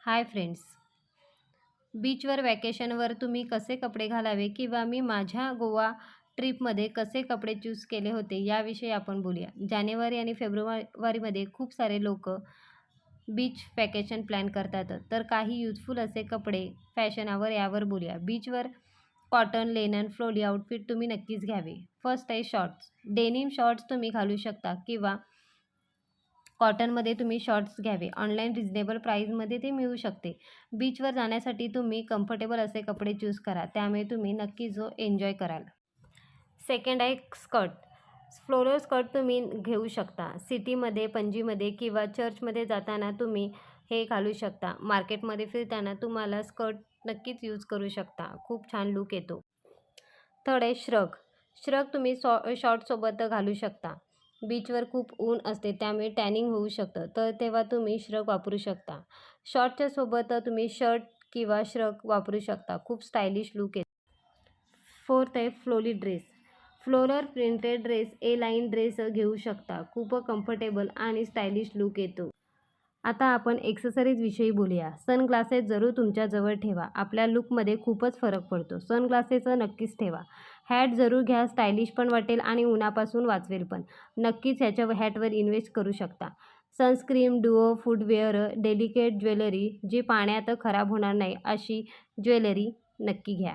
Hi friends. बीचवर वॅकेशनवर तुम्ही कसे कपडे घालावे किंवा मी माझ्या गोवा ट्रिपमध्ये कसे कपडे चूज केले होते याविषयी आपण बोलूया. जानेवारी आणि फेब्रुवारीमध्ये खूप सारे लोक बीच वॅकेशन प्लॅन करतात, तर काही युजफुल असे कपडे फॅशनावर यावर बोलूया. बीचवर कॉटन, लेनन, फ्लोली आउटफिट तुम्ही नक्कीच घ्यावे. फर्स्ट आहे शॉर्ट्स. डेनिम शॉर्ट्स तुम्ही घालू शकता किंवा कॉटनमध्ये तुम्ही शॉर्ट्स घ्यावे. ऑनलाईन रिजनेबल प्राईजमध्ये ते मिळू शकते. बीचवर जाण्यासाठी तुम्ही कम्फर्टेबल असे कपडे चूज करा, त्यामुळे तुम्ही नक्की एन्जॉय कराल. सेकंड आहे स्कर्ट. फ्लोरल स्कर्ट तुम्ही घेऊ शकता. सिटीमध्ये, पणजीमध्ये किंवा चर्चमध्ये जाताना तुम्ही हे घालू शकता. मार्केटमध्ये फिरताना तुम्हाला स्कर्ट नक्कीच यूज करू शकता. खूप छान लूक येतो. थर्ड आहे श्रग. श्रग तुम्ही शॉर्टसोबत घालू शकता. बीचवर खूप ऊन असते, त्यामुळे टॅनिंग होऊ शकतं, तर तेव्हा तुम्ही श्रग वापरू शकता. शॉर्टच्या सोबत तुम्ही शर्ट किंवा श्रग वापरू शकता. खूप स्टायलिश लूक येतो. फोर्थ आहे फ्लोली ड्रेस. फ्लोरल प्रिंटेड ड्रेस, ए लाईन ड्रेस घेऊ शकता. खूप कम्फर्टेबल आणि स्टायलिश लूक येतो. आता आपण एक्सेसरीजविषयी बोलूया. सनग्लासेस जरूर तुमच्याजवळ ठेवा. आपल्या लूकमध्ये खूपच फरक पडतो. सनग्लासेस नक्कीच ठेवा. हॅट जरूर घ्या. स्टायलिश पण वाटेल आणि उन्हापासून वाचवेल पण. नक्कीच ह्याच्या हॅटवर इन्व्हेस्ट करू शकता. Sunscreen, duo, footwear, delicate jewellery जी पाण्यात खराब होणार नाही अशी ज्वेलरी नक्की घ्या.